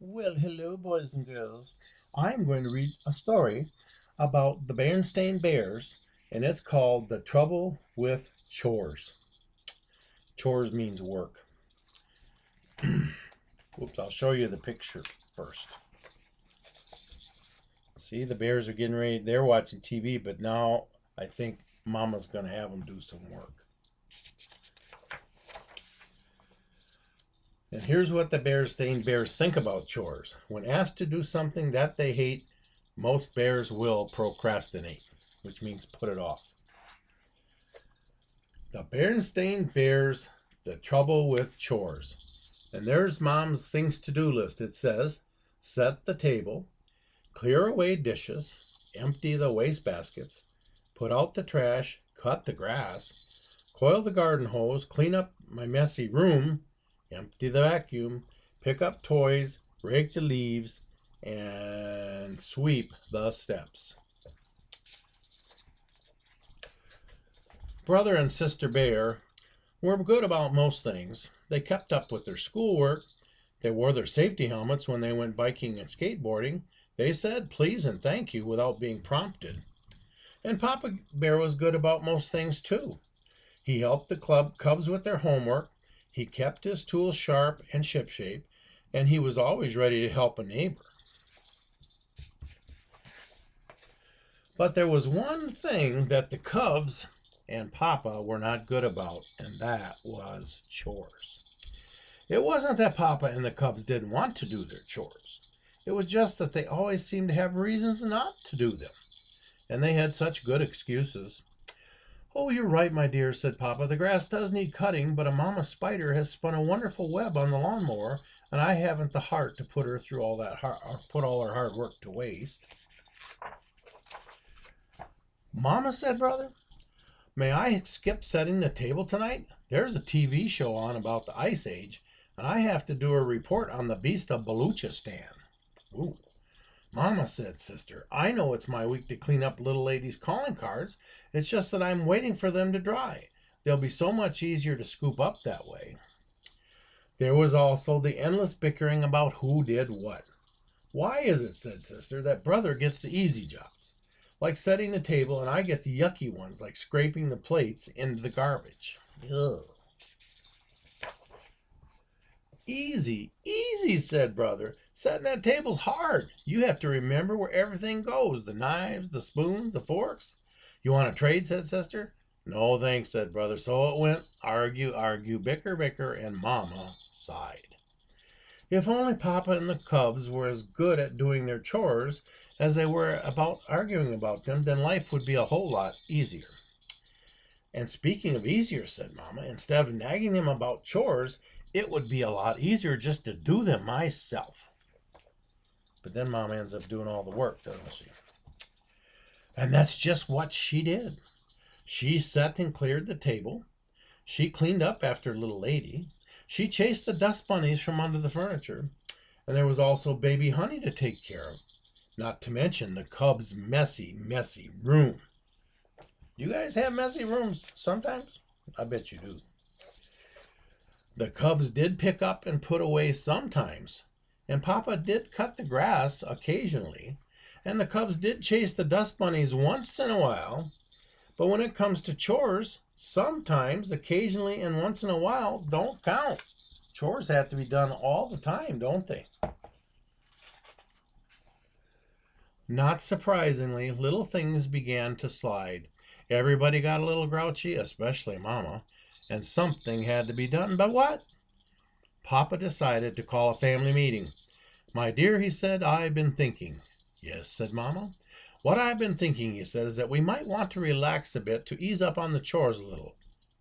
Well, hello, boys and girls. I'm going to read a story about the Berenstain Bears, and it's called The Trouble with Chores. Chores means work. Oops, I'll show you the picture first. See, the bears are getting ready. They're watching TV, but now I think Mama's going to have them do some work. And here's what the Berenstain Bears think about chores. When asked to do something that they hate, most bears will procrastinate, which means put it off. The Berenstain Bears, the trouble with chores. And there's Mom's things to do list. It says, set the table, clear away dishes, empty the waste baskets, put out the trash, cut the grass, coil the garden hose, clean up my messy room, empty the vacuum, pick up toys, rake the leaves, and sweep the steps. Brother and Sister Bear were good about most things. They kept up with their schoolwork. They wore their safety helmets when they went biking and skateboarding. They said please and thank you without being prompted. And Papa Bear was good about most things too. He helped the cubs with their homework. He kept his tools sharp and shipshape, and he was always ready to help a neighbor. But there was one thing that the cubs and Papa were not good about, and that was chores. It wasn't that Papa and the cubs didn't want to do their chores. It was just that they always seemed to have reasons not to do them, and they had such good excuses. Oh, you're right, my dear, said Papa. The grass does need cutting, but a mama spider has spun a wonderful web on the lawnmower, and I haven't the heart to put her through put all her hard work to waste. Mama, said Brother, may I skip setting the table tonight? There's a TV show on about the Ice Age, and I have to do a report on the beast of Baluchistan. Ooh. Mama, said Sister, I know it's my week to clean up little ladies' calling cards. It's just that I'm waiting for them to dry. They'll be so much easier to scoop up that way. There was also the endless bickering about who did what. Why is it, said Sister, that Brother gets the easy jobs, like setting the table, and I get the yucky ones, like scraping the plates into the garbage? Ugh. Easy, easy, said Brother. Setting that table's hard. You have to remember where everything goes, the knives, the spoons, the forks. You want to trade, said Sister. No, thanks, said Brother. So it went, argue, argue, bicker, bicker, and Mama sighed. If only Papa and the cubs were as good at doing their chores as they were about arguing about them, then life would be a whole lot easier. And speaking of easier, said Mama, instead of nagging them about chores, it would be a lot easier just to do them myself. But then Mom ends up doing all the work, doesn't she? And that's just what she did. She set and cleared the table. She cleaned up after little lady. She chased the dust bunnies from under the furniture. And there was also baby Honey to take care of. Not to mention the cubs' messy, messy room. You guys have messy rooms sometimes? I bet you do. The cubs did pick up and put away sometimes, and Papa did cut the grass occasionally, and the cubs did chase the dust bunnies once in a while, but when it comes to chores, sometimes, occasionally, and once in a while don't count. Chores have to be done all the time, don't they? Not surprisingly, little things began to slide. Everybody got a little grouchy, especially Mama, and something had to be done. But what? Papa decided to call a family meeting. My dear, he said, I've been thinking. Yes, said Mama. What I've been thinking, he said, is that we might want to relax a bit to ease up on the chores a little.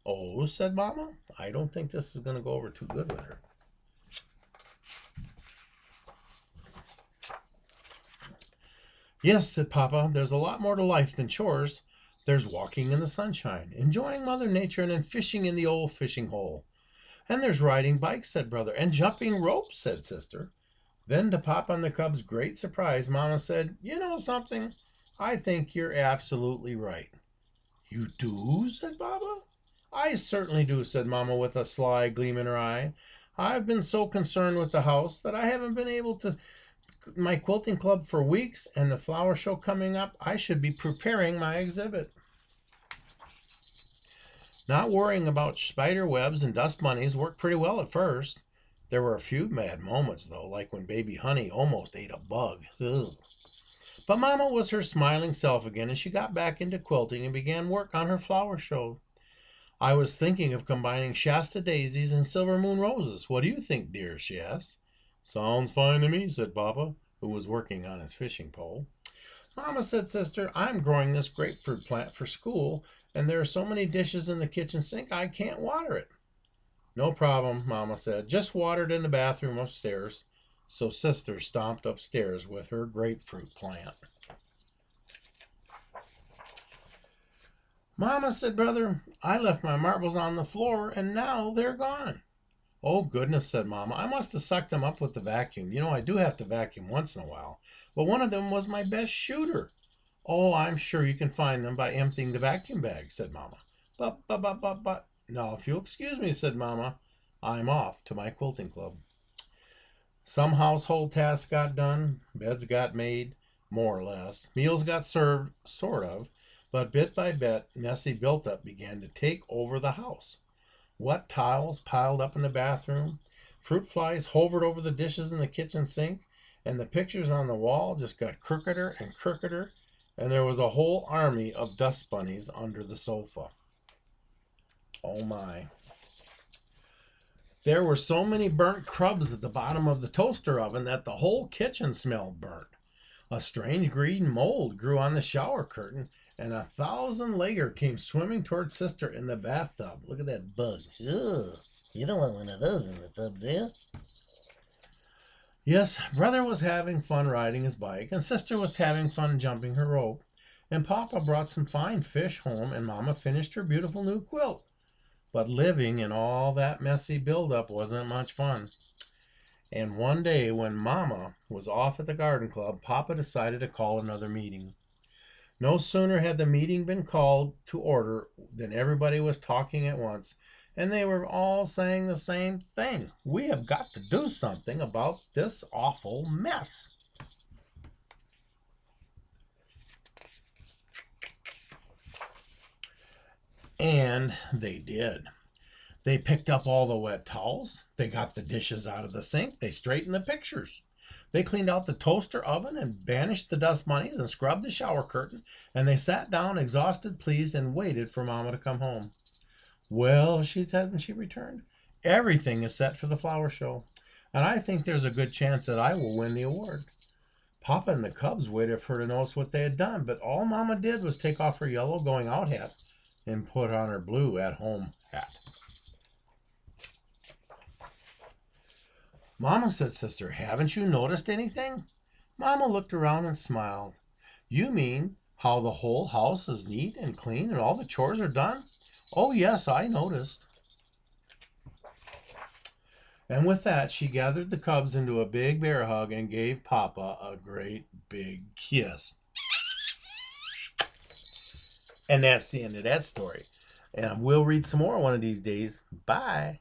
Oh, said Mama, I don't think this is going to go over too good with her. Yes, said Papa, there's a lot more to life than chores. There's walking in the sunshine, enjoying Mother Nature, and then fishing in the old fishing hole. And there's riding bikes, said Brother, and jumping ropes, said Sister. Then to Papa and the cubs' great surprise, Mama said, you know something? I think you're absolutely right. You do, said Papa. I certainly do, said Mama with a sly gleam in her eye. I've been so concerned with the house that I haven't been able to my quilting club for weeks, and the flower show coming up, I should be preparing my exhibit. Not worrying about spider webs and dust bunnies worked pretty well at first. There were a few mad moments, though, like when baby Honey almost ate a bug. Ugh. But Mama was her smiling self again, and she got back into quilting and began work on her flower show. I was thinking of combining Shasta daisies and silver moon roses. What do you think, dear? She asked. Sounds fine to me, said Papa, who was working on his fishing pole. Mama, said Sister, I'm growing this grapefruit plant for school, and there are so many dishes in the kitchen sink I can't water it. No problem, Mama said. Just water it in the bathroom upstairs. So Sister stomped upstairs with her grapefruit plant. Mama, said Brother, I left my marbles on the floor, and now they're gone. Oh, goodness, said Mama. I must have sucked them up with the vacuum. You know, I do have to vacuum once in a while. But one of them was my best shooter. Oh, I'm sure you can find them by emptying the vacuum bag, said Mama. But. Now, if you'll excuse me, said Mama, I'm off to my quilting club. Some household tasks got done, beds got made, more or less. Meals got served, sort of. But bit by bit, messy built-up began to take over the house. Wet towels piled up in the bathroom, fruit flies hovered over the dishes in the kitchen sink, and the pictures on the wall just got crookeder and crookeder, and there was a whole army of dust bunnies under the sofa. Oh my. There were so many burnt crumbs at the bottom of the toaster oven that the whole kitchen smelled burnt. A strange green mold grew on the shower curtain, and a thousand-legger came swimming toward Sister in the bathtub. Look at that bug. Ugh. You don't want one of those in the tub, do you? Yes, Brother was having fun riding his bike, and Sister was having fun jumping her rope. And Papa brought some fine fish home, and Mama finished her beautiful new quilt. But living in all that messy buildup wasn't much fun. And one day when Mama was off at the garden club, Papa decided to call another meeting. No sooner had the meeting been called to order than everybody was talking at once, and they were all saying the same thing. We have got to do something about this awful mess. And they did. They picked up all the wet towels. They got the dishes out of the sink. They straightened the pictures. They cleaned out the toaster oven and banished the dust bunnies and scrubbed the shower curtain. And they sat down, exhausted, pleased, and waited for Mama to come home. Well, she said when she returned, everything is set for the flower show. And I think there's a good chance that I will win the award. Papa and the cubs waited for her to notice what they had done, but all Mama did was take off her yellow going-out hat and put on her blue at-home hat. Mama, said Sister, haven't you noticed anything? Mama looked around and smiled. You mean how the whole house is neat and clean and all the chores are done? Oh, yes, I noticed. And with that, she gathered the cubs into a big bear hug and gave Papa a great big kiss. And that's the end of that story. And we'll read some more one of these days. Bye.